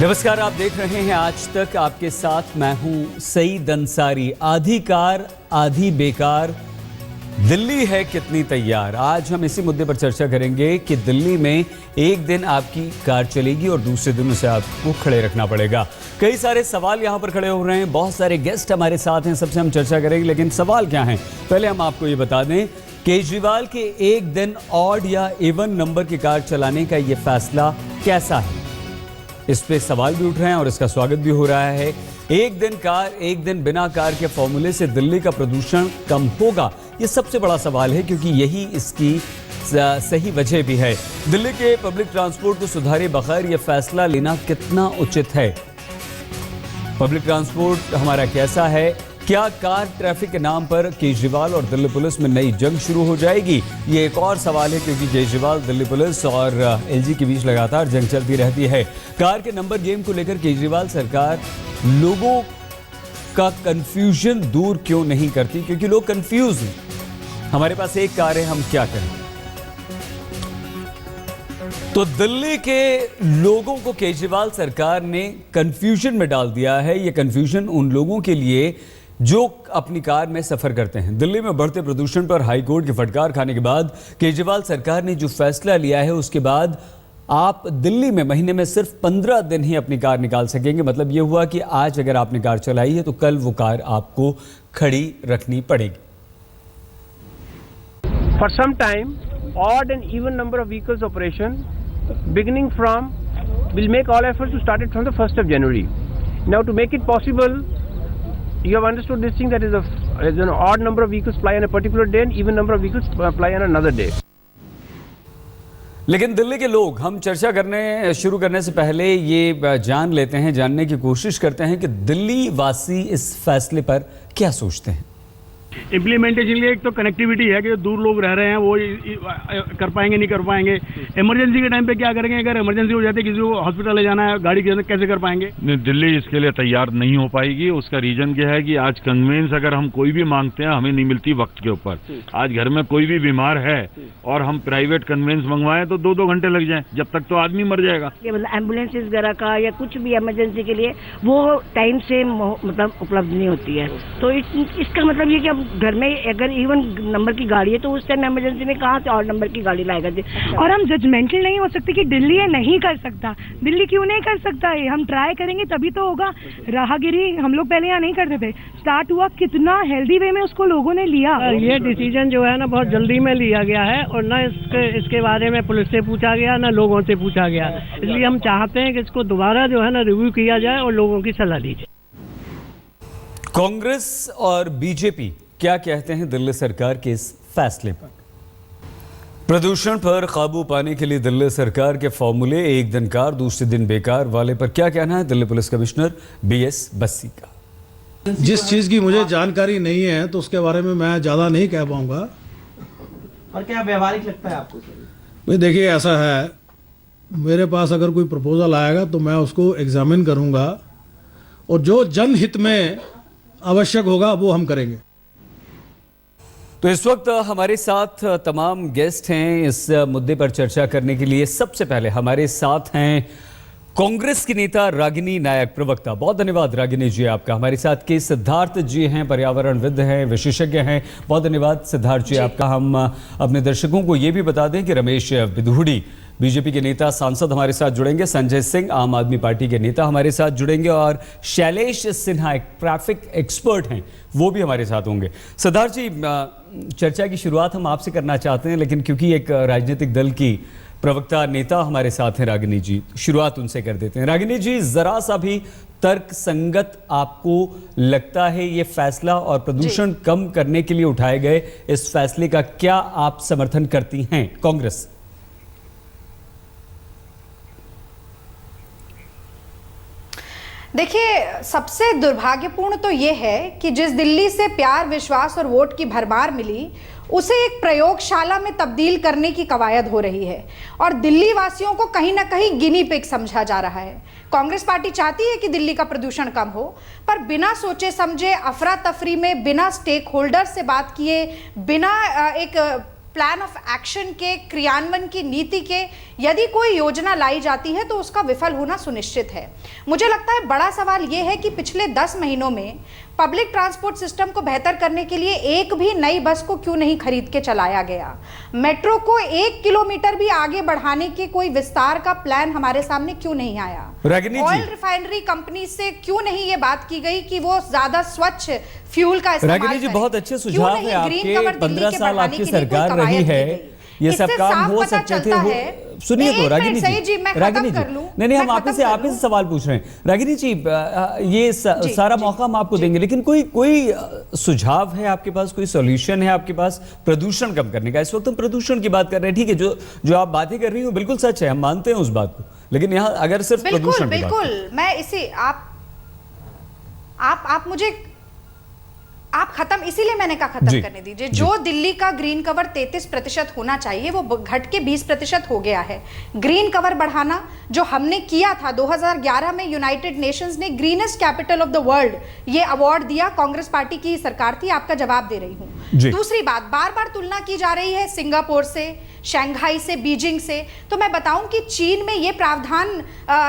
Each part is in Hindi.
नमस्कार, आप देख रहे हैं आज तक। आपके साथ मैं हूं सईद अंसारी। आधी कार आधी बेकार, दिल्ली है कितनी तैयार। आज हम इसी मुद्दे पर चर्चा करेंगे कि दिल्ली में एक दिन आपकी कार चलेगी और दूसरे दिन उसे आपको खड़े रखना पड़ेगा। कई सारे सवाल यहां पर खड़े हो रहे हैं, बहुत सारे गेस्ट हमारे साथ हैं, सबसे हम चर्चा करेंगे। लेकिन सवाल क्या हैं, पहले हम आपको ये बता दें, केजरीवाल के एक दिन ऑड या इवन नंबर की कार चलाने का ये फैसला कैसा है, इस पे सवाल भी उठ रहे हैं और इसका स्वागत भी हो रहा है। एक दिन कार एक दिन बिना कार के फॉर्मूले से दिल्ली का प्रदूषण कम होगा, ये सबसे बड़ा सवाल है, क्योंकि यही इसकी सही वजह भी है। दिल्ली के पब्लिक ट्रांसपोर्ट को सुधारे बगैर यह फैसला लेना कितना उचित है। पब्लिक ट्रांसपोर्ट हमारा कैसा है, क्या कार ट्रैफिक के नाम पर केजरीवाल और दिल्ली पुलिस में नई जंग शुरू हो जाएगी, ये एक और सवाल है, क्योंकि केजरीवाल, दिल्ली पुलिस और एलजी के बीच लगातार जंग चलती रहती है। कार के नंबर गेम को लेकर केजरीवाल सरकार लोगों का कंफ्यूजन दूर क्यों नहीं करती, क्योंकि लोग कंफ्यूज हैं। हमारे पास एक कार है, हम क्या करें। तो दिल्ली के लोगों को केजरीवाल सरकार ने कंफ्यूजन में डाल दिया है। यह कंफ्यूजन उन लोगों के लिए जो अपनी कार में सफर करते हैं। दिल्ली में बढ़ते प्रदूषण पर हाईकोर्ट की फटकार खाने के बाद केजरीवाल सरकार ने जो फैसला लिया है, उसके बाद आप दिल्ली में महीने में सिर्फ 15 दिन ही अपनी कार निकाल सकेंगे। मतलब यह हुआ कि आज अगर आपने कार चलाई है तो कल वो कार आपको खड़ी रखनी पड़ेगी। For some time, odd and even number of vehicles operation beginning from will make all efforts to start it from the 1st of January. Now to make it possible, you have understood this thing, that is an odd number of vehicles ply on a particular day and even number of vehicles ply on another day. लेकिन दिल्ली के लोग, हम चर्चा करने शुरू करने से पहले ये जान लेते हैं, जानने की कोशिश करते हैं कि दिल्ली वासी इस फैसले पर क्या सोचते हैं। इम्प्लीमेंटेशन के लिए एक तो कनेक्टिविटी है कि जो दूर लोग रह रहे हैं वो कर पाएंगे नहीं कर पाएंगे। इमरजेंसी के टाइम पे क्या करेंगे, अगर इमरजेंसी हो जाती है, किसी को हॉस्पिटल ले जाना है, गाड़ी कैसे कर पाएंगे। दिल्ली इसके लिए तैयार नहीं हो पाएगी। उसका रीजन क्या है कि आज कन्वेंस अगर हम कोई भी मांगते हैं, हमें नहीं मिलती वक्त के ऊपर। आज घर में कोई भी बीमार है और हम प्राइवेट कन्वेंस मंगवाएं तो 2-2 घंटे लग जाए, जब तक तो आदमी मर जाएगा। मतलब एम्बुलेंस वगैरह का या कुछ भी इमरजेंसी के लिए वो टाइम से मतलब उपलब्ध नहीं होती है। तो इसका मतलब ये कि अब घर में अगर इवन नंबर की गाड़ी है तो उस टाइम इमरजेंसी में कहाँ से और नंबर की गाड़ी लाएगा। और हम जजमेंटल नहीं हो सकते कि दिल्ली ये नहीं कर सकता। दिल्ली क्यों नहीं कर सकता है, हम ट्राई करेंगे तभी तो होगा। राहगिरी हम लोग पहले यहाँ नहीं करते थे, स्टार्ट हुआ, कितना हेल्दी वे में उसको लोगों ने लिया। ये डिसीजन जो है ना बहुत जल्दी में लिया गया है और ना इसके बारे में पुलिस से पूछा गया, ना लोगों से पूछा गया। इसलिए हम चाहते हैं कि इसको दोबारा जो है ना रिव्यू किया जाए और लोगों की सलाह ली जाए। कांग्रेस और बीजेपी क्या कहते हैं दिल्ली सरकार के इस फैसले पर। प्रदूषण पर काबू पाने के लिए दिल्ली सरकार के फॉर्मूले एक दिन कार दूसरे दिन बेकार वाले पर क्या कहना है Delhi police commissioner BS Bassi का। जिस चीज की मुझे जानकारी नहीं है तो उसके बारे में मैं ज्यादा नहीं कह पाऊंगा। और क्या व्यवहारिक लगता है आपको? भाई देखिए, ऐसा है, मेरे पास अगर कोई प्रपोजल आएगा तो मैं उसको एग्जामिन करूंगा और जो जनहित में आवश्यक होगा वो हम करेंगे। तो इस वक्त हमारे साथ तमाम गेस्ट हैं इस मुद्दे पर चर्चा करने के लिए। सबसे पहले हमारे साथ हैं कांग्रेस की नेता रागिनी नायक, प्रवक्ता। बहुत धन्यवाद रागिनी जी आपका। हमारे साथ के सिद्धार्थ जी हैं, पर्यावरणविद हैं, विशेषज्ञ हैं। बहुत धन्यवाद सिद्धार्थ जी आपका। हम अपने दर्शकों को ये भी बता दें कि रमेश बिधूड़ी बीजेपी के नेता सांसद हमारे साथ जुड़ेंगे, संजय सिंह आम आदमी पार्टी के नेता हमारे साथ जुड़ेंगे और शैलेश सिन्हा एक ट्रैफिक एक्सपर्ट हैं, वो भी हमारे साथ होंगे। सिद्धार्थ जी, चर्चा की शुरुआत हम आपसे करना चाहते हैं, लेकिन क्योंकि एक राजनीतिक दल की प्रवक्ता नेता हमारे साथ हैं रागिनी जी, शुरुआत उनसे कर देते हैं। रागिनी जी, जरा सा भी तर्क संगत आपको लगता है ये फैसला और प्रदूषण कम करने के लिए उठाए गए इस फैसले का क्या आप समर्थन करती हैं कांग्रेस? देखिए, सबसे दुर्भाग्यपूर्ण तो ये है कि जिस दिल्ली से प्यार, विश्वास और वोट की भरमार मिली, उसे एक प्रयोगशाला में तब्दील करने की कवायद हो रही है और दिल्ली वासियों को कहीं ना कहीं गिनी पिग समझा जा रहा है। कांग्रेस पार्टी चाहती है कि दिल्ली का प्रदूषण कम हो, पर बिना सोचे समझे, अफरा तफरी में, बिना स्टेक होल्डर से बात किए, बिना एक प्लान ऑफ एक्शन के, क्रियान्वयन की नीति के यदि कोई योजना लाई जाती है तो उसका विफल होना सुनिश्चित है। मुझे लगता है बड़ा सवाल यह है कि पिछले 10 महीनों में पब्लिक ट्रांसपोर्ट सिस्टम को बेहतर करने के लिए एक भी नई बस को क्यों नहीं खरीद के चलाया गया? मेट्रो को 1 किलोमीटर भी आगे बढ़ाने के कोई विस्तार का प्लान हमारे सामने क्यों नहीं आया? ऑयल रिफाइनरी कंपनी से क्यों नहीं ये बात की गई कि वो ज्यादा स्वच्छ फ्यूल का इस्तेमाल रागिनी जी, करें? बहुत अच्छे सुझाव है आपके। 15 साल बढ़ाने आपकी के लिए सरकार कोई रही कवायद है, की गई। ये सब इससे काम साफ हो पता सकते थे। चलता है। सुनिए तो एक रागिनी मिनट सही जी, मैं रागिनी खत्म कर लूं। नहीं, हम मैं आप खत्म से कर आप लूं। से सवाल पूछ रहे हैं। रागिनी जी, ये सारा मौका हम आपको देंगे, लेकिन कोई सुझाव है आपके पास, कोई सॉल्यूशन है आपके पास प्रदूषण कम करने का? इस वक्त हम प्रदूषण की बात कर रहे हैं, ठीक है, जो आप बातें कर रही हो बिल्कुल सच है, हम मानते हैं उस बात को, लेकिन यहाँ अगर सिर्फ प्रदूषण की बात बिल्कुल मैं इसी आप मुझे आप खत्म, इसीलिए मैंने कहा खत्म करने दीजिए। जो दिल्ली का ग्रीन कवर 33% होना चाहिए वो घट के 20% हो गया है। ग्रीन कवर बढ़ाना जो हमने किया था 2011 में, यूनाइटेड नेशंस ने greenest capital of the world ये अवार्ड दिया, कांग्रेस पार्टी की ही सरकार थी। आपका जवाब दे रही हूं। दूसरी बात, बार बार तुलना की जा रही है सिंगापुर से, शंघाई से, बीजिंग से। तो मैं बताऊं कि चीन में यह प्रावधान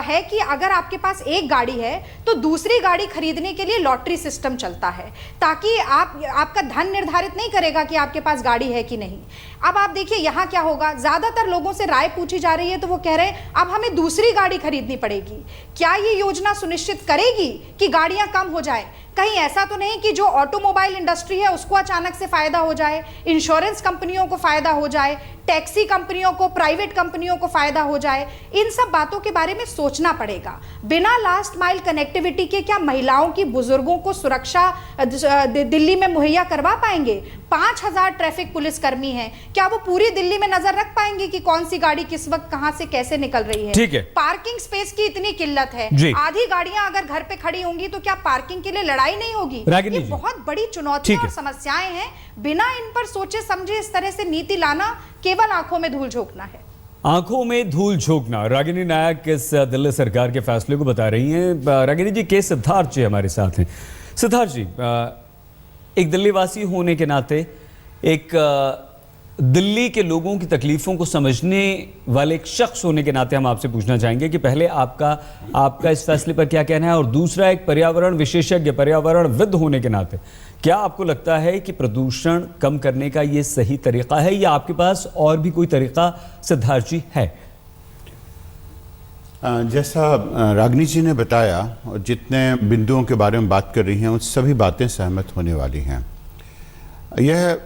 है कि अगर आपके पास एक गाड़ी है तो दूसरी गाड़ी खरीदने के लिए लॉटरी सिस्टम चलता है, ताकि आपका धन निर्धारित नहीं करेगा कि आपके पास गाड़ी है कि नहीं। अब आप देखिए यहां क्या होगा, ज्यादातर लोगों से राय पूछी जा रही है तो वो कह रहे हैं अब हमें दूसरी गाड़ी खरीदनी पड़ेगी। क्या ये योजना सुनिश्चित करेगी कि गाड़ियां कम हो जाए? कहीं ऐसा तो नहीं कि जो ऑटोमोबाइल इंडस्ट्री है उसको अचानक से फायदा हो जाए, इंश्योरेंस कंपनियों को फायदा हो जाए, टैक्सी कंपनियों को, प्राइवेट कंपनियों को फायदा हो जाए? इन सब बातों के बारे में सोचना पड़ेगा। बिना लास्ट माइल कनेक्टिविटी के क्या महिलाओं की, बुजुर्गों को सुरक्षा दिल्ली में मुहैया करवा पाएंगे? 5000 ट्रैफिक पुलिस कर्मी हैं, क्या वो पूरी दिल्ली में नजर रख पाएंगे कि कौन सी गाड़ी किस वक्त कहां से कैसे निकल रही है? ठीक है। पार्किंग स्पेस की इतनी किल्लत है, आधी गाड़ियां अगर घर पे खड़ी होंगी तो क्या पार्किंग के लिए लड़ाई नहीं होगी? ये बहुत बड़ी चुनौतियां और समस्याएं हैं। बिना इन पर सोचे समझे इस तरह से नीति लाना केवल आंखों में धूल झोंकना है। आंखों में धूल झोंकना। रागिनी नायक इस दिल्ली सरकार के फैसले को बता रही हैं। रागिनी जी, के सिद्धार्थ जी हमारे साथ हैं। सिद्धार्थ जी, एक दिल्ली वासी होने के नाते, एक दिल्ली के लोगों की तकलीफों को समझने वाले एक शख्स होने के नाते हम आपसे पूछना चाहेंगे कि पहले आपका इस फैसले पर क्या कहना है, और दूसरा एक पर्यावरण विशेषज्ञ, पर्यावरणविद होने के नाते क्या आपको लगता है कि प्रदूषण कम करने का ये सही तरीका है, या आपके पास और भी कोई तरीका सिद्धार्थ जी है? जैसा रागिनी जी ने बताया और जितने बिंदुओं के बारे में बात कर रही हैं उन सभी बातें सहमत होने वाली हैं। यह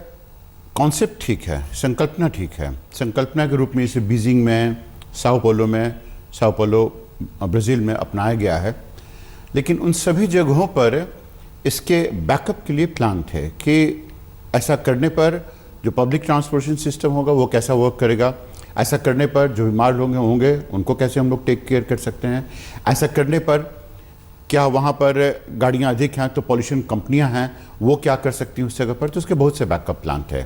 कॉन्सेप्ट ठीक है, संकल्पना ठीक है। संकल्पना के रूप में इसे बीजिंग में, साओ पोलो ब्राज़ील में अपनाया गया है, लेकिन उन सभी जगहों पर इसके बैकअप के लिए प्लान थे कि ऐसा करने पर जो पब्लिक ट्रांसपोर्टेशन सिस्टम होगा वो कैसा वर्क करेगा, ऐसा करने पर जो बीमार लोग होंगे उनको कैसे हम लोग टेक केयर कर सकते हैं, ऐसा करने पर क्या वहाँ पर गाड़ियाँ अधिक हैं तो पॉल्यूशन कंपनियाँ हैं वो क्या कर सकती हैं उस जगह पर। तो उसके बहुत से बैकअप प्लान थे।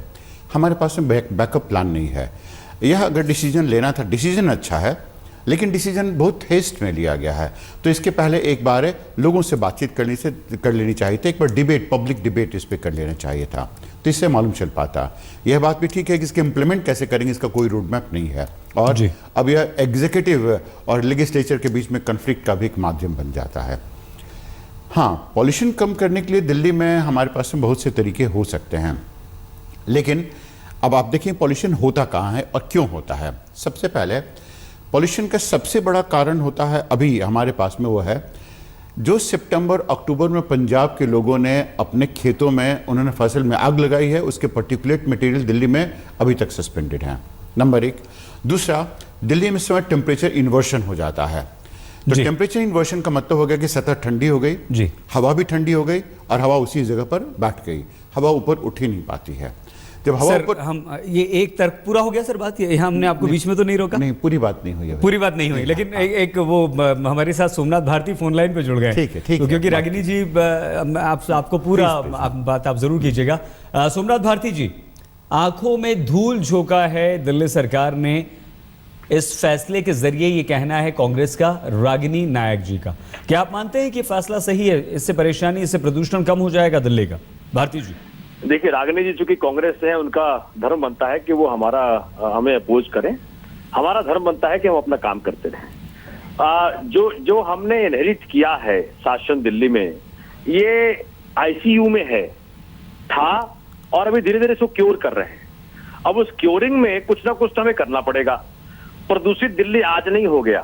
हमारे पास में बैकअप प्लान नहीं है। यह अगर डिसीजन लेना था, डिसीजन अच्छा है, लेकिन डिसीजन बहुत हेस्ट में लिया गया है। तो इसके पहले एक बार लोगों से बातचीत कर लेनी चाहिए थी, एक बार डिबेट, पब्लिक डिबेट इस पर कर लेना चाहिए था, तो इससे मालूम चल पाता। यह बात भी ठीक है कि इसके इम्प्लीमेंट कैसे करेंगे इसका कोई रोड मैप नहीं है, और अब यह एग्जीक्यूटिव और लेजिस्लेचर के बीच में कन्फ्लिक्ट का भी एक माध्यम बन जाता है। हाँ, पॉल्यूशन कम करने के लिए दिल्ली में हमारे पास में बहुत से तरीके हो सकते हैं, लेकिन अब आप देखिए पॉल्यूशन होता कहाँ है और क्यों होता है। सबसे पहले पॉल्यूशन का सबसे बड़ा कारण होता है अभी हमारे पास में, वो है जो सितंबर अक्टूबर में पंजाब के लोगों ने अपने खेतों में उन्होंने फसल में आग लगाई है, उसके पर्टिकुलेट मटेरियल दिल्ली में अभी तक सस्पेंडेड हैं, नंबर एक। दूसरा, दिल्ली में इस समय टेम्परेचर इन्वर्शन हो जाता है। तो टेम्परेचर इन्वर्शन का मतलब हो गया कि सतह ठंडी हो गई, हवा भी ठंडी हो गई, और हवा उसी जगह पर बैठ गई, हवा ऊपर उठ ही नहीं पाती है। जब हवा ऊपर, हम ये एक तर्क पूरा हो गया सर, बात ये हमने आपको बीच में तो नहीं रोका? नहीं, पूरी बात नहीं हुई है, पूरी बात नहीं हुई, लेकिन एक वो हमारे साथ सोमनाथ भारती फोन लाइन पे जुड़ गए। ठीक है, ठीक है, क्योंकि रागिनी जी आपको पूरा बात आप जरूर कीजिएगा। सोमनाथ भारती जी, आंखों में धूल झोंका है दिल्ली सरकार ने, इस फैसले के जरिए ये कहना है कांग्रेस का, रागिनी नायक जी का। क्या आप मानते हैं कि फैसला सही है? इससे परेशानी, इससे प्रदूषण कम हो जाएगा दिल्ली का? भारती जी। देखिए रागिनी जी चूंकि कांग्रेस से है, उनका धर्म बनता है कि वो हमें अपोज करें। हमारा धर्म बनता है कि हम अपना काम करते रहें। जो हमने इनहेरिट किया है शासन दिल्ली में, ये आईसीयू में है था और अभी धीरे धीरे इसको क्योर कर रहे हैं। अब उस क्योरिंग में कुछ ना कुछ तो हमें करना पड़ेगा। प्रदूषित दिल्ली आज नहीं हो गया,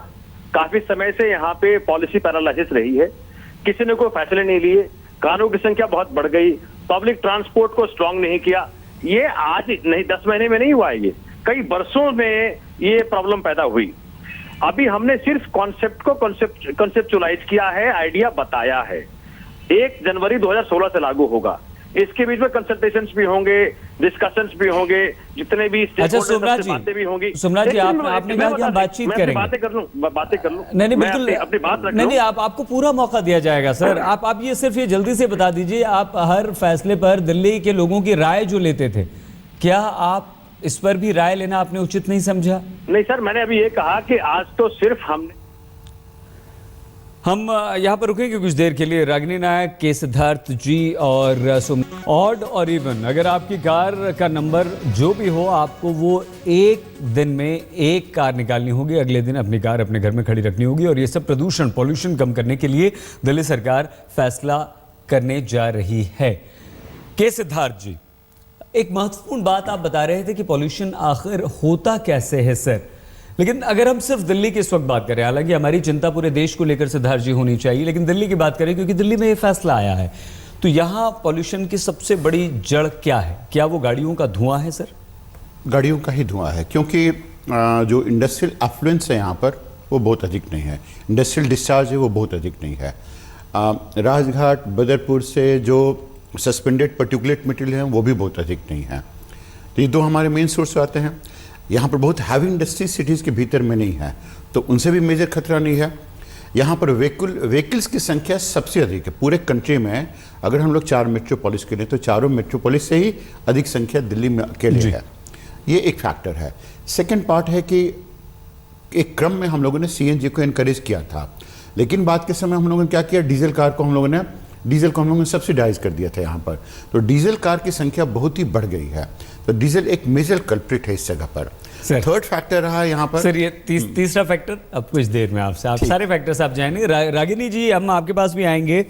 काफी समय से यहाँ पे पॉलिसी पैरालिसिस रही है, किसी ने कोई फैसले नहीं लिए, कारों की संख्या बहुत बढ़ गई, पब्लिक ट्रांसपोर्ट को स्ट्रांग नहीं किया। ये आज नहीं 10 महीने में नहीं हुआ है, ये कई वर्षों में ये प्रॉब्लम पैदा हुई। अभी हमने सिर्फ कॉन्सेप्ट को कंसेप्चुअलाइज किया है, आइडिया बताया है। 1 जनवरी 2016 से लागू होगा। इसके बीच में कंसल्टेशंस भी होंगे, डिस्कशंस भी होंगे, जितने भी सोमनाथ जी, बातें भी होंगी। सोमनाथ जी, आपने कहा कि हम बातचीत करेंगे। बातें कर लूं। नहीं बिल्कुल अपनी बात रख नहीं, आपको पूरा मौका दिया जाएगा सर। आप ये सिर्फ ये जल्दी से बता दीजिए, आप हर फैसले पर दिल्ली के लोगों की राय जो लेते थे, क्या आप इस पर भी राय लेना आपने उचित नहीं समझा? नहीं सर, मैंने अभी ये कहा कि आज तो सिर्फ हम यहाँ पर रुकेंगे कुछ देर के लिए। रागिनी नायक, के सिद्धार्थ जी और ऑड और इवन, अगर आपकी कार का नंबर जो भी हो, आपको वो एक दिन में एक कार निकालनी होगी, अगले दिन अपनी कार अपने घर में खड़ी रखनी होगी। और ये सब पॉल्यूशन कम करने के लिए दिल्ली सरकार फैसला करने जा रही है। के सिद्धार्थ जी, एक महत्वपूर्ण बात आप बता रहे थे कि पॉल्यूशन आखिर होता कैसे है सर, लेकिन अगर हम सिर्फ दिल्ली की इस वक्त बात करें, हालांकि हमारी चिंता पूरे देश को लेकर सिद्धार्थ जी होनी चाहिए, लेकिन दिल्ली की बात करें क्योंकि दिल्ली में ये फैसला आया है, तो यहाँ पॉल्यूशन की सबसे बड़ी जड़ क्या है? क्या वो गाड़ियों का धुआं है सर? गाड़ियों का ही धुआं है, क्योंकि जो इंडस्ट्रियल एफ्लुएंस है यहाँ पर वो बहुत अधिक नहीं है, इंडस्ट्रियल डिस्चार्ज है वो बहुत अधिक नहीं है। राजघाट, बदरपुर से जो सस्पेंडेड पर्टिकुलेट मटेरियल है वो भी बहुत अधिक नहीं है। तो ये दो हमारे मेन सोर्स आते हैं। यहाँ पर बहुत हैवी इंडस्ट्री सिटीज़ के भीतर में नहीं है, तो उनसे भी मेजर खतरा नहीं है। यहाँ पर व्हीकल्स की संख्या सबसे अधिक है पूरे कंट्री में। अगर हम लोग 4 मेट्रोपोलिस के लिए, तो चारों मेट्रोपोलिस से ही अधिक संख्या दिल्ली में अकेले है। ये एक फैक्टर है। सेकेंड पार्ट है कि एक क्रम में हम लोगों ने सीएनजी को इनकरेज किया था, लेकिन बाद के समय हम लोगों ने क्या किया, डीजल को हम लोगों ने सब्सिडाइज कर दिया था यहाँ पर। तो डीजल कार की संख्या बहुत ही बढ़ गई है, तो डीजल एक मेजर कल्प्रिट है इस जगह पर। थर्ड फैक्टर रहा यहाँ पर सर, ये तीसरा फैक्टर अब कुछ देर में आपसे, आप सारे फैक्टर्स आप जाएंगे। रागिनी जी, हम आपके पास भी आएंगे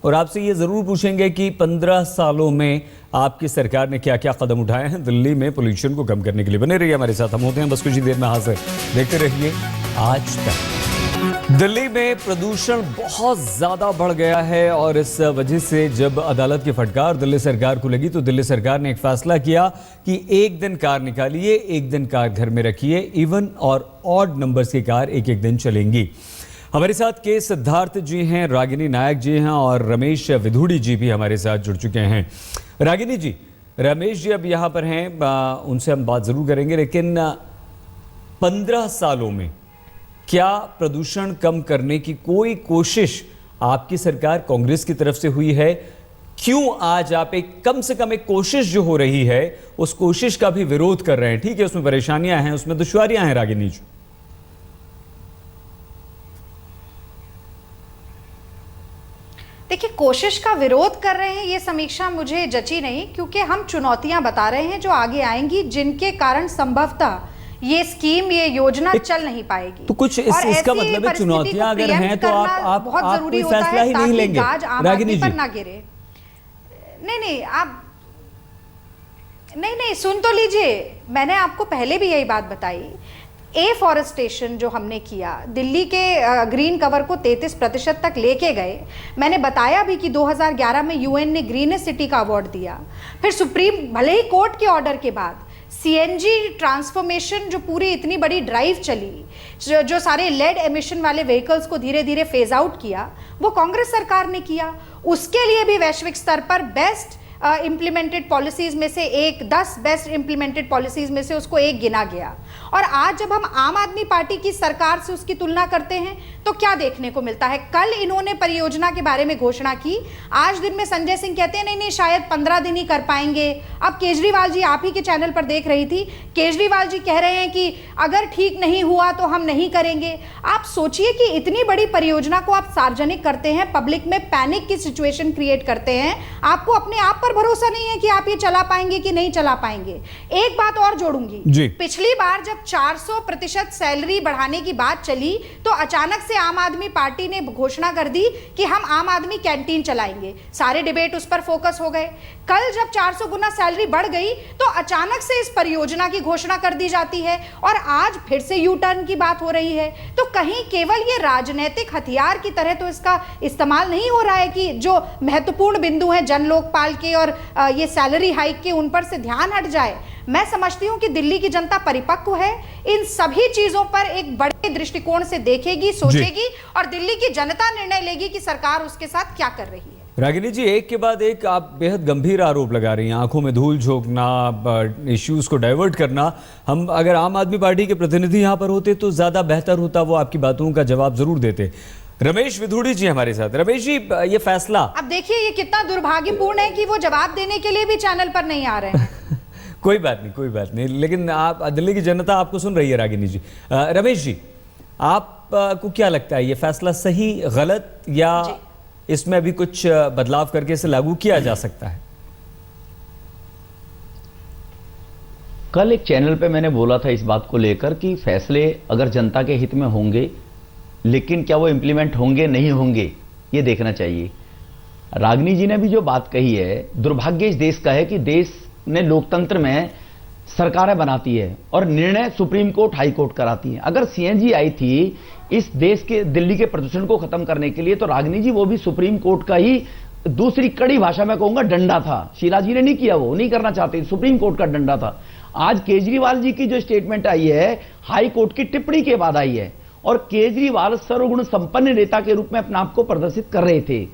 और आपसे ये जरूर पूछेंगे कि 15 सालों में आपकी सरकार ने क्या क्या कदम उठाए हैं दिल्ली में पोल्यूशन को कम करने के लिए। बने रहिए हमारे साथ, हम होते हैं बस कुछ ही देर में हाजिर। देखते रहिए आज तक। दिल्ली में प्रदूषण बहुत ज़्यादा बढ़ गया है और इस वजह से जब अदालत की फटकार दिल्ली सरकार को लगी, तो दिल्ली सरकार ने एक फैसला किया कि एक दिन कार निकालिए, एक दिन कार घर में रखिए। इवन और ऑड नंबर्स की कार एक एक दिन चलेंगी। हमारे साथ के सिद्धार्थ जी हैं, रागिनी नायक जी हैं और रमेश विधुड़ी जी भी हमारे साथ जुड़ चुके हैं। रागिनी जी, रमेश जी अब यहाँ पर हैं, उनसे हम बात ज़रूर करेंगे, लेकिन 15 सालों में क्या प्रदूषण कम करने की कोई कोशिश आपकी सरकार कांग्रेस की तरफ से हुई है? क्यों आज आप एक कम से कम एक कोशिश जो हो रही है उस कोशिश का भी विरोध कर रहे हैं? ठीक है, उसमें परेशानियां हैं, उसमें दुश्वारियां हैं रागिनी जी। देखिए, कोशिश का विरोध कर रहे हैं ये समीक्षा मुझे जची नहीं, क्योंकि हम चुनौतियां बता रहे हैं जो आगे आएंगी, जिनके कारण संभवतः ये स्कीम, ये योजना चल नहीं पाएगी। तो कुछ इसका मतलब है चुनौतियां अगर हैं तो आप कोई फैसला ही नहीं लेंगे रागिनी जी? ना गिरे। नहीं, आप नहीं सुन तो लीजिए, मैंने आपको पहले भी यही बात बताई। एफॉरेस्टेशन जो हमने किया, दिल्ली के ग्रीन कवर को 33% तक लेके गए। मैंने बताया भी कि 2011 में यूएन ने ग्रीनेस्ट सिटी का अवार्ड दिया। फिर सुप्रीम, भले ही कोर्ट के ऑर्डर के बाद, सीएनजी ट्रांसफॉर्मेशन जो पूरी इतनी बड़ी ड्राइव चली, जो सारे लेड एमिशन वाले व्हीकल्स को धीरे धीरे फेज आउट किया, वो कांग्रेस सरकार ने किया। उसके लिए भी वैश्विक स्तर पर बेस्ट इम्प्लीमेंटेड पॉलिसीज में से 10 बेस्ट इम्प्लीमेंटेड पॉलिसीज में से उसको एक गिना गया। और आज जब हम आम आदमी पार्टी की सरकार से उसकी तुलना करते हैं, तो तो क्या देखने को मिलता है? कल इन्होंने परियोजना के बारे में घोषणा की, आज दिन में संजय सिंह कहते हैं नहीं नहीं शायद 15 दिन ही कर पाएंगे। अब केजरीवाल जी, आप ही के चैनल पर देख रही थी, केजरीवाल जी कह रहे हैं कि अगर ठीक नहीं हुआ तो हम नहीं करेंगे। आप सोचिए कि इतनी बड़ी परियोजना को आप सार्वजनिक करते हैं, पब्लिक में पैनिक की सिचुएशन क्रिएट करते हैं, आपको अपने आप पर भरोसा नहीं है कि आप ये चला पाएंगे कि नहीं चला पाएंगे। एक बात और जोड़ूंगी, पिछली बार जब 400% सैलरी बढ़ाने की बात चली तो अचानक से आम आदमी पार्टी ने घोषणा कर दी कि हम आम आदमी कैंटीन चलाएंगे, सारे डिबेट उस पर फोकस हो गए। कल जब 400 गुना सैलरी बढ़ गई तो अचानक से इस परियोजना की घोषणा कर दी जाती है और आज फिर से यू टर्न की बात हो रही है। तो कहीं केवल ये राजनीतिक हथियार की तरह तो इसका इस्तेमाल नहीं हो रहा है कि जो महत्वपूर्ण बिंदु हैं जन लोकपाल के और ये सैलरी हाइक के, उन पर से ध्यान हट जाए। मैं समझती हूं कि दिल्ली की जनता परिपक्व है, इन सभी चीजों पर एक बड़े दृष्टिकोण से देखेगी, सोचेगी और दिल्ली की जनता निर्णय लेगी कि सरकार उसके साथ क्या कर रही है। रागिनी जी, एक के बाद एक आप बेहद गंभीर आरोप लगा रही हैं, आंखों में धूल झोंकना, इश्यूज को डाइवर्ट करना। हम अगर आम आदमी पार्टी के प्रतिनिधि यहाँ पर होते तो ज्यादा बेहतर होता, वो आपकी बातों का जवाब जरूर देते। रमेश विधुड़ी जी हमारे साथ। रमेश जी, ये फैसला अब देखिए ये कितना दुर्भाग्यपूर्ण है कि वो जवाब देने के लिए भी चैनल पर नहीं आ रहे हैं। कोई बात नहीं, लेकिन आप, दिल्ली की जनता आपको सुन रही है। रागिनी जी, रमेश जी, आपको क्या लगता है ये फैसला सही, गलत, या इसमें अभी कुछ बदलाव करके इसे लागू किया जा सकता है? कल एक चैनल पे मैंने बोला था इस बात को लेकर कि फैसले अगर जनता के हित में होंगे, लेकिन क्या वो इंप्लीमेंट होंगे नहीं होंगे ये देखना चाहिए। रागिनी जी ने भी जो बात कही है, दुर्भाग्य इस देश का है कि देश ने लोकतंत्र में सरकारें बनाती है और निर्णय सुप्रीम कोर्ट, हाई कोर्ट कराती है। अगर सीएनजी आई थी इस देश के, दिल्ली के प्रदूषण को खत्म करने के लिए, तो रागिनी जी वो भी सुप्रीम कोर्ट का ही दूसरी कड़ी भाषा में कहूंगा डंडा था। शीला जी ने नहीं किया, वो नहीं करना चाहते, सुप्रीम कोर्ट का डंडा था। आज केजरीवाल जी की जो स्टेटमेंट आई है हाई कोर्ट की टिप्पणी के बाद आई है और केजरीवाल सर्वगुण संपन्न नेता के रूप में अपने आप को प्रदर्शित कर रहे थे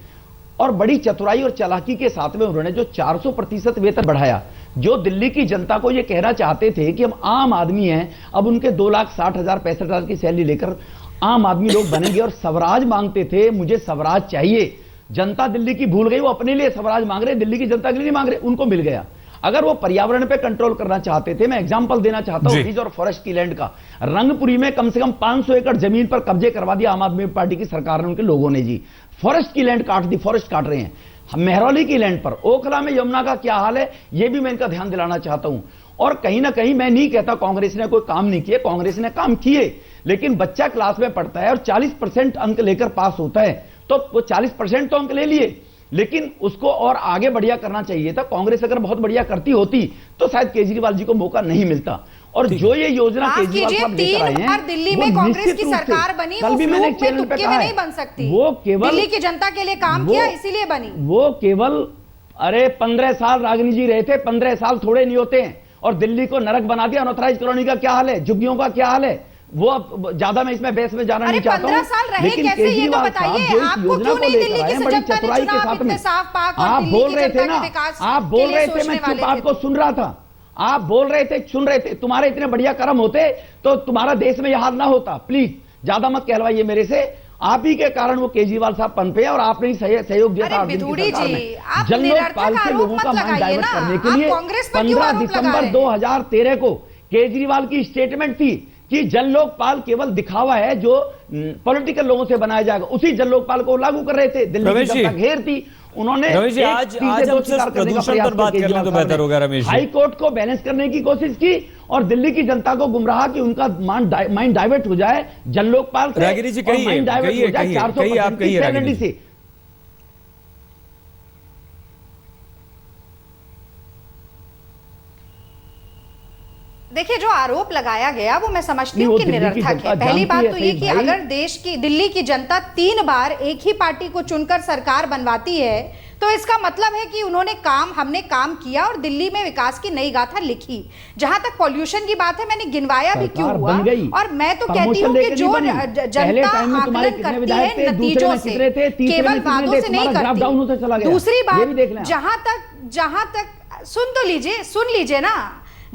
और बड़ी चतुराई और चालाकी के साथ में उन्होंने जो 400% वेतन बढ़ाया, जो दिल्ली की जनता को ये कहना चाहते थे कि हम आम आदमी हैं, अब उनके 2,60,000 65,000 की सैलरी लेकर आम आदमी लोग बनेंगे और स्वराज मांगते थे, मुझे स्वराज चाहिए। जनता दिल्ली की भूल गई, वो अपने लिए स्वराज मांग रहे, दिल्ली की जनता के लिए नहीं मांग रहे, उनको मिल गया। अगर वो पर्यावरण पे कंट्रोल करना चाहते थे, मैं एग्जांपल देना चाहता हूं रिज और फॉरेस्ट की लैंड का। रंगपुरी में कम से कम 500 एकड़ जमीन पर कब्जे करवा दिया आम आदमी पार्टी की सरकार ने, उनके लोगों ने जी। फॉरेस्ट की लैंड काट दी, फॉरेस्ट काट रहे हैं। मेहरौली की लैंड पर, ओखला में यमुना का क्या हाल है, यह भी मैं इनका ध्यान दिलाना चाहता हूं। और कहीं ना कहीं मैं नहीं कहता कांग्रेस ने कोई काम नहीं किए, कांग्रेस ने काम किए, लेकिन बच्चा क्लास में पढ़ता है और 40% अंक लेकर पास होता है, तो वो 40% तो अंक ले लिए, लेकिन उसको और आगे बढ़िया करना चाहिए था। कांग्रेस अगर बहुत बढ़िया करती होती तो शायद केजरीवाल जी को मौका नहीं मिलता। और जो ये योजना केजरीवाल साहब लेकर आए हैं, दिल्ली में कांग्रेस की सरकार बनी, वो फ्लूक में, तुक्के में नहीं बन सकती। वो केवल दिल्ली की जनता के लिए काम किया, इसीलिए बनी। वो केवल, अरे 15 साल रागिनी जी रहे थे, 15 साल थोड़े नहीं होते हैं, और दिल्ली को नरक बना दिया। अनऑथराइज्ड कॉलोनी का क्या हाल है, झुग्गियों का क्या हाल है, वो अब ज्यादा मैं इसमें बहस में जाना नहीं चाहता हूं, लेकिन केजरीवाल साहब जो इस योजना को लेकर आए बड़ी चतुराई के साथ में, आप बोल रहे थे ना, आप बोल रहे थे, मैं चुप आपको सुन रहा था, आप बोल रहे थे, सुन रहे थे, तुम्हारे इतने बढ़िया कर्म होते तो तुम्हारा देश में यह हाल ना होता। प्लीज ज्यादा मत कहलवाइए मेरे से, आप ही के कारण वो केजरीवाल साहब पनपे और आपने ही सहयोग दिया था जन लोकपाल के लोगों का माइंड डाइवर्ट करने के लिए। 15 दिसंबर 2013 को केजरीवाल की स्टेटमेंट थी कि जन लोकपाल केवल दिखावा है जो पॉलिटिकल लोगों से बनाया जाएगा, उसी जन लोकपाल को लागू कर रहे थे। दिल्ली की जनता घेर थी, उन्होंने आज हम सिर्फ प्रदूषण पर बात कर लें तो बेहतर होगा। रमेश, हाई कोर्ट को बैलेंस करने की कोशिश की और दिल्ली की जनता को गुमराह कि उनका माइंड डाइवर्ट हो जाए जन लोकपाल से, रागिनी जी कहिए, आप कहिए रागिनी से। देखिए, जो आरोप लगाया गया वो मैं समझती हूँ कि निरर्थक है। पहली बात तो ये कि अगर देश की, दिल्ली की जनता 3 बार एक ही पार्टी को चुनकर सरकार बनवाती है तो इसका मतलब है कि हमने काम किया और दिल्ली में विकास की नई गाथा लिखी। जहां तक पॉल्यूशन की बात है, मैंने गिनवाया भी क्यों हुआ, और मैं तो कहती हूं कि जो जनता आकलन करती है नतीजों से, केवल वादों से नहीं करती। दूसरी बात, जहां तक सुन लीजिए ना,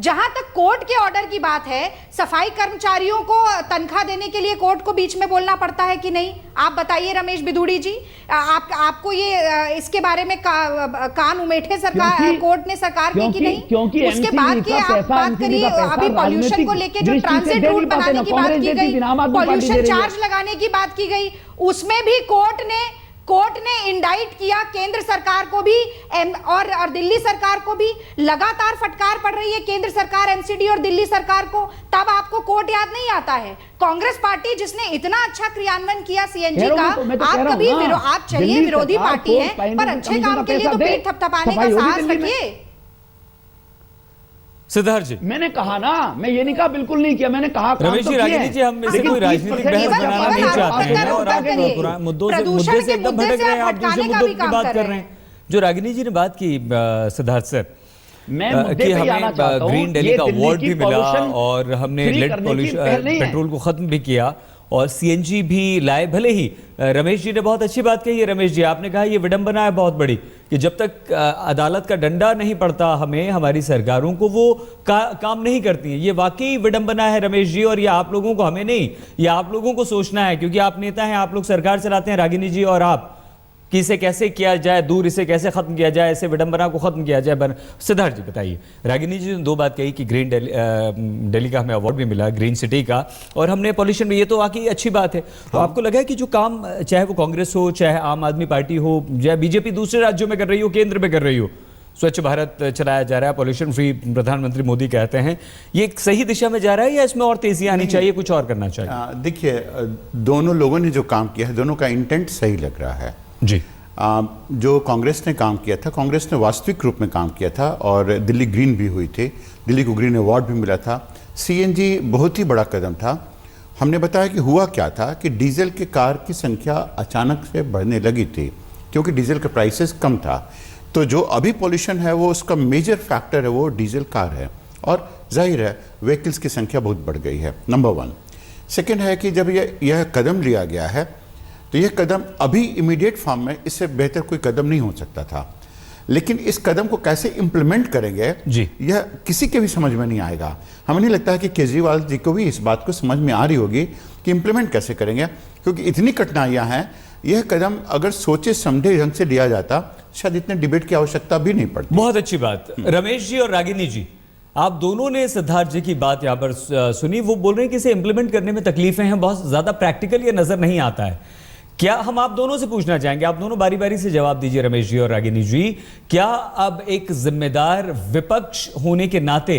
जहां तक कोर्ट के ऑर्डर की बात है, सफाई कर्मचारियों को तनख्वाह देने के लिए कोर्ट को बीच में बोलना पड़ता है कि नहीं? आप बताइए रमेश बिधूड़ी जी, आपको ये इसके बारे में कान उमेठे सरकार कोर्ट ने सरकार के कि नहीं? क्योंकि उसके बाद की आप बात करिए, अभी पॉल्यूशन को लेके जो ट्रांजिट रूट बनाने की बात की गई, पॉल्यूशन चार्ज लगाने की बात की गई, उसमें भी कोर्ट ने इंडाइट किया केंद्र सरकार को भी और दिल्ली सरकार को भी। लगातार फटकार पड़ रही है केंद्र सरकार, एमसीडी और दिल्ली सरकार को, तब आपको कोर्ट याद नहीं आता है? कांग्रेस पार्टी जिसने इतना अच्छा क्रियान्वयन किया सीएनजी का, आप कभी आप चलिए विरोधी पार्टी है, पर अच्छे काम के लिए तो पीठ थपथपाने का साहस रखिए। सिद्धार्थ जी, मैंने कहा ना, मैं ये नहीं कहा बिल्कुल नहीं किया, मैंने कहा रमेश जी, रागिनी जी, हम इससे कोई राजनीतिक बहस बनाना नहीं चाहते हैं और आप मुद्दे से एकदम भटक रहे हैं, आप दूसरे मुद्दों की बात कर रहे हैं। जो रागिनी जी ने बात की सिद्धार्थ सर, कि हमें ग्रीन दिल्ली का अवार्ड भी मिला और हमने लेड पेट्रोल को खत्म भी किया और सीएनजी भी लाए, भले ही रमेश जी ने बहुत अच्छी बात कही है। रमेश जी, आपने कहा ये विडंबना है बहुत बड़ी कि जब तक अदालत का डंडा नहीं पड़ता हमें, हमारी सरकारों को, वो काम नहीं करती हैं। ये वाकई विडंबना है रमेश जी, और ये आप लोगों को, हमें नहीं, ये आप लोगों को सोचना है, क्योंकि आप नेता हैं, आप लोग सरकार चलाते हैं रागिनी जी और आप, कि इसे कैसे किया जाए दूर, इसे कैसे खत्म किया जाए, इसे विडंबना को खत्म किया जाए। सिद्धार्थ जी बताइए, रागिनी जी ने दो बात कही कि ग्रीन दिल्ली का हमें अवार्ड भी मिला, ग्रीन सिटी का, और हमने पॉल्यूशन भी, ये तो वाकई अच्छी बात है। तो आपको लगा है कि जो काम, चाहे वो कांग्रेस हो, चाहे आम आदमी पार्टी हो, चाहे बीजेपी दूसरे राज्यों में कर रही हो, केंद्र में कर रही हो, स्वच्छ भारत चलाया जा रहा है, पॉल्यूशन फ्री प्रधानमंत्री मोदी कहते हैं, ये एक सही दिशा में जा रहा है या इसमें और तेजी आनी चाहिए, कुछ और करना चाहिए? देखिए, दोनों लोगों ने जो काम किया है, दोनों का इंटेंट सही लग रहा है जी। जो कांग्रेस ने काम किया था, कांग्रेस ने वास्तविक रूप में काम किया था और दिल्ली ग्रीन भी हुई थी, दिल्ली को ग्रीन अवार्ड भी मिला था। सीएनजी बहुत ही बड़ा कदम था। हमने बताया कि हुआ क्या था कि डीजल के कार की संख्या अचानक से बढ़ने लगी थी क्योंकि डीजल का प्राइसेस कम था। तो जो अभी पॉल्यूशन है वो उसका मेजर फैक्टर है वो डीजल कार है, और जाहिर है व्हीकल्स की संख्या बहुत बढ़ गई है, नंबर 1। सेकेंड है कि जब यह कदम लिया गया है तो यह कदम अभी इमीडिएट फॉर्म में इससे बेहतर कोई कदम नहीं हो सकता था, लेकिन इस कदम को कैसे इंप्लीमेंट करेंगे जी, यह किसी के भी समझ में नहीं आएगा। हमें नहीं लगता है कि केजरीवाल जी को भी इस बात को समझ में आ रही होगी कि इंप्लीमेंट कैसे करेंगे, क्योंकि इतनी कठिनाइयां हैं। यह कदम अगर सोचे समझे ढंग से लिया जाता शायद इतने डिबेट की आवश्यकता भी नहीं पड़ती। बहुत अच्छी बात। रमेश जी और रागिनी जी, आप दोनों ने सिद्धार्थ जी की बात यहाँ पर सुनी, वो बोल रहे हैं कि इसे इंप्लीमेंट करने में तकलीफें हैं, बहुत ज्यादा प्रैक्टिकल ये नजर नहीं आता है। क्या हम आप दोनों से पूछना चाहेंगे, आप दोनों बारी बारी से जवाब दीजिए रमेश जी और रागिनी जी, क्या अब एक जिम्मेदार विपक्ष होने के नाते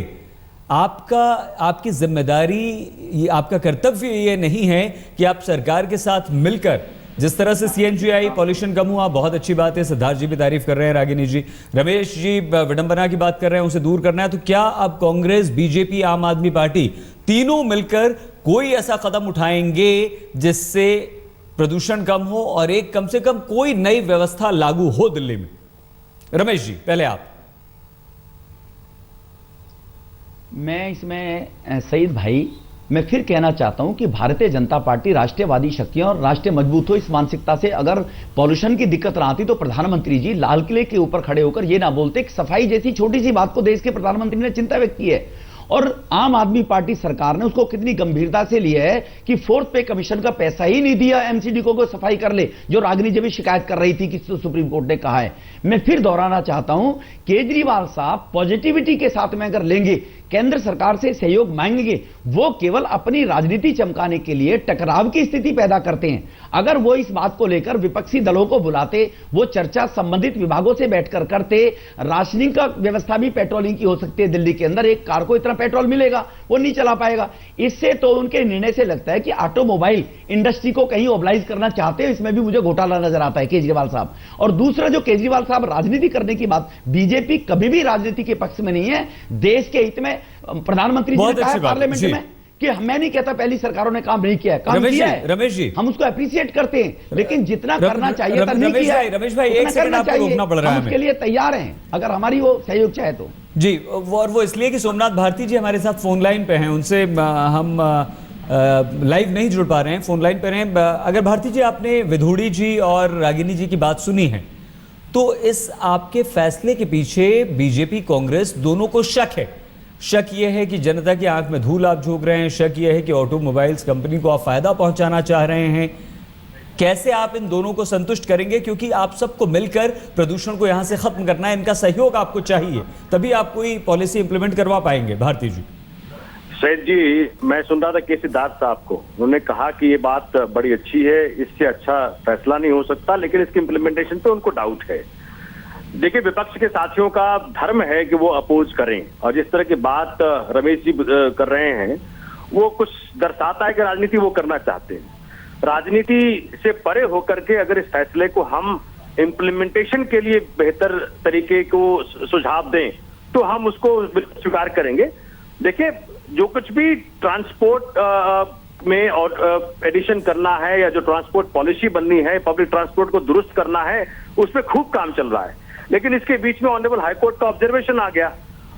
आपकी जिम्मेदारी, आपका कर्तव्य ये नहीं है कि आप सरकार के साथ मिलकर, जिस तरह से सीएनजी आई, पॉल्यूशन कम हुआ, बहुत अच्छी बात है, सिद्धार्थ जी भी तारीफ कर रहे हैं, रागिनी जी, रमेश जी विडंबना की बात कर रहे हैं, उसे दूर करना है, तो क्या अब कांग्रेस, बीजेपी, आम आदमी पार्टी तीनों मिलकर कोई ऐसा कदम उठाएंगे जिससे प्रदूषण कम हो और एक कम से कम कोई नई व्यवस्था लागू हो दिल्ली में? रमेश जी पहले आप। मैं इसमें सईद भाई, मैं फिर कहना चाहता हूं कि भारतीय जनता पार्टी राष्ट्रवादी शक्तियां और राष्ट्र मजबूत हो, इस मानसिकता से अगर पॉल्यूशन की दिक्कत ना आती तो प्रधानमंत्री जी लाल किले के ऊपर खड़े होकर यह ना बोलते कि सफाई जैसी छोटी सी बात को देश के प्रधानमंत्री ने चिंता व्यक्त की है। और आम आदमी पार्टी सरकार ने उसको कितनी गंभीरता से लिया है कि फोर्थ पे कमीशन का पैसा ही नहीं दिया एमसीडी को सफाई कर ले, जो रागिनी जी भी शिकायत कर रही थी कि सुप्रीम कोर्ट ने कहा है। मैं फिर दोहराना चाहता हूं, केजरीवाल साहब पॉजिटिविटी के साथ में अगर लेंगे, केंद्र सरकार से सहयोग मांगेंगे, वो केवल अपनी राजनीति चमकाने के लिए टकराव की स्थिति पैदा करते हैं। अगर वो इस बात को लेकर विपक्षी दलों को बुलाते, वो चर्चा संबंधित विभागों से बैठकर करते, राशनिंग का व्यवस्था भी पेट्रोलिंग की हो सकती है दिल्ली के अंदर, एक कार को इतना पेट्रोल मिलेगा वो नहीं चला पाएगा। इससे तो उनके निर्णय से लगता है कि ऑटोमोबाइल इंडस्ट्री को कहीं ओबलाइज करना चाहते हैं, इसमें भी मुझे घोटाला नजर आता है केजरीवाल साहब। और दूसरा, जो केजरीवाल साहब राजनीति करने की बात, बीजेपी कभी भी राजनीति के पक्ष में नहीं है, देश के हित में प्रधानमंत्री जी ने कहा पार्लियामेंट में कि मैं नहीं कहता पहली सरकारों ने काम नहीं किया है, काम किया है, रमेश जी हम उसको अप्रिशिएट करते हैं, लेकिन जितना करना चाहिए था नहीं किया है। रमेश भाई एक सेकंड आपको रोकना पड़ रहा है, हम उसके लिए तैयार हैं अगर हमारी वो सहयोग चाहे तो जी। और वो इसलिए कि सोमनाथ भारती जी हमारे साथ फोन लाइन पे हैं, उनसे हम लाइव नहीं जुड़ पा रहे हैं, फोन लाइन पे हैं। अगर भारती जी आपने विधूड़ी जी और रागिनी जी की बात सुनी है, तो इस आपके फैसले के पीछे बीजेपी कांग्रेस दोनों को शक है, शक यह है कि जनता की आंख में धूल आप झोंक रहे हैं, शक यह है कि ऑटोमोबाइल्स कंपनी को आप फायदा पहुंचाना चाह रहे हैं। कैसे आप इन दोनों को संतुष्ट करेंगे, क्योंकि आप सबको मिलकर प्रदूषण को यहां से खत्म करना है, इनका सहयोग आपको चाहिए, तभी आप कोई पॉलिसी इंप्लीमेंट करवा पाएंगे। भारती जी। सैयद जी, मैं सुन रहा था के सिद्धार्थ साहब को, उन्होंने कहा कि ये बात बड़ी अच्छी है, इससे अच्छा फैसला नहीं हो सकता, लेकिन इसकी इम्प्लीमेंटेशन पे उनको डाउट है। देखिए, विपक्ष के साथियों का धर्म है कि वो अपोज करें, और जिस तरह की बात रमेश जी कर रहे हैं वो कुछ दर्शाता है कि राजनीति वो करना चाहते हैं। राजनीति से परे होकर के अगर इस फैसले को हम इम्प्लीमेंटेशन के लिए बेहतर तरीके को सुझाव दें तो हम उसको स्वीकार करेंगे। देखिए, जो कुछ भी ट्रांसपोर्ट में और एडिशन करना है या जो ट्रांसपोर्ट पॉलिसी बननी है, पब्लिक ट्रांसपोर्ट को दुरुस्त करना है, उस पर खूब काम चल रहा है। लेकिन इसके बीच में ऑनरेबल हाईकोर्ट का ऑब्जर्वेशन आ गया।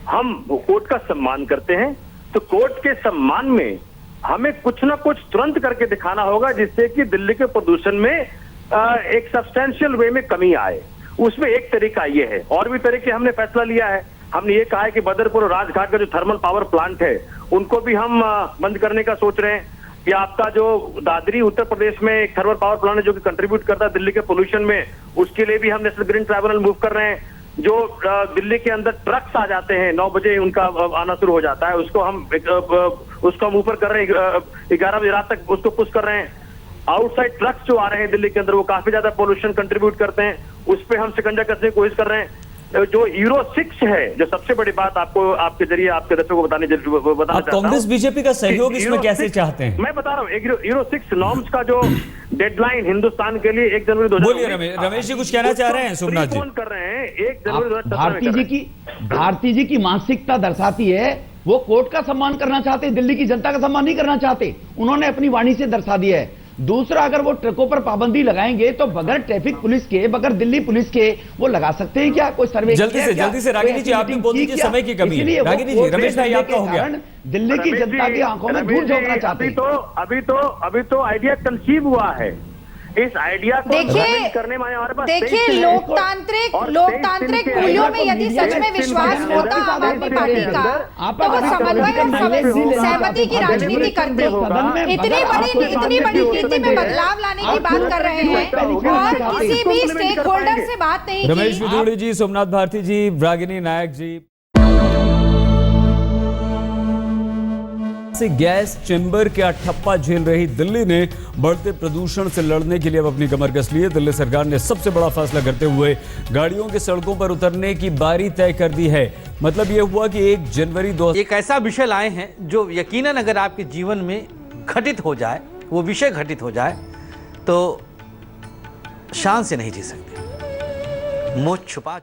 हम कोर्ट का सम्मान करते हैं, तो कोर्ट के सम्मान में हमें कुछ ना कुछ तुरंत करके दिखाना होगा जिससे कि दिल्ली के प्रदूषण में एक सब्सटेंशियल वे में कमी आए। उसमें एक तरीका ये है, और भी तरीके हमने फैसला लिया है। हमने ये कहा है कि बदरपुर और राजघाट का जो थर्मल पावर प्लांट है उनको भी हम बंद करने का सोच रहे हैं। या आपका जो दादरी उत्तर प्रदेश में एक थर्मल पावर प्लांट है जो कि कंट्रीब्यूट करता है दिल्ली के पोल्यूशन में, उसके लिए भी हम नेशनल ग्रीन ट्राइब्यूनल मूव कर रहे हैं। जो दिल्ली के अंदर ट्रक्स आ जाते हैं, 9 बजे उनका आना शुरू हो जाता है, उसको हम ऊपर कर रहे हैं, 11 बजे रात तक उसको पुश कर रहे हैं। आउटसाइड ट्रक्स जो आ रहे हैं दिल्ली के अंदर वो काफी ज्यादा पोल्यूशन कंट्रीब्यूट करते हैं, उस पर हम शिकंजा कसने की कोशिश कर रहे हैं। जो यूरो 6 है, जो सबसे बड़ी बात आपको आपके जरिए आपके दर्शकों को बताना चाहता हूं, कांग्रेस बीजेपी का सहयोग इसमें कैसे चाहते हैं? मैं बता रहा हूँ, यूरो 6 नॉर्म्स का जो डेडलाइन हिंदुस्तान के लिए 1 जनवरी 2019। बोलिए रमेश जी, कुछ कहना चाह रहे हैं? सोमनाथ जी कर रहे हैं 1 जनवरी 2017 भारती जी की मानसिकता दर्शाती है, वो कोर्ट का सम्मान करना चाहते, दिल्ली की जनता का सम्मान नहीं करना चाहते। उन्होंने अपनी वाणी से दर्शा दिया है। दूसरा, अगर वो ट्रकों पर पाबंदी लगाएंगे तो बगैर ट्रैफिक पुलिस के, बगैर दिल्ली पुलिस के वो लगा सकते हैं क्या? कोई सर्वे जल्दी से रागिनी जी, आपने बोल दीजिए, समय की कमी है। रागिनी जी, रमेश भाई आपका हो गया। दिल्ली की जनता की आंखों में धूल झोंकना चाहते हैं। अभी तो आइडिया कंसीव हुआ है। इस आइडिया को करने में हमारे पास देखिए, लोकतांत्रिक मूल्यों में यदि सच में विश्वास होता आम आदमी पार्टी का, तो वो समन्वय और सहमति की राजनीति करते। इतनी बड़ी नीति में बदलाव लाने की बात कर रहे हैं और किसी भी स्टेक होल्डर से बात नहीं की। रमेश विदुड़ी जी, सोमनाथ भारती जी, रागिनी नायक जी। से गैस चेंबर का ठप्पा झेल रही दिल्ली ने बढ़ते प्रदूषण से लड़ने के लिए अब अपनी कमर कस ली है। दिल्ली सरकार ने सबसे बड़ा फैसला करते हुए गाड़ियों के सड़कों पर उतरने की बारी तय कर दी है। मतलब यह हुआ कि 1 जनवरी 2000 एक ऐसा विषय लाए हैं जो यकीनन अगर आपके जीवन में घटित हो जाए, वो विषय घटित हो जाए तो शान से नहीं जी सकते, मुंह छुपा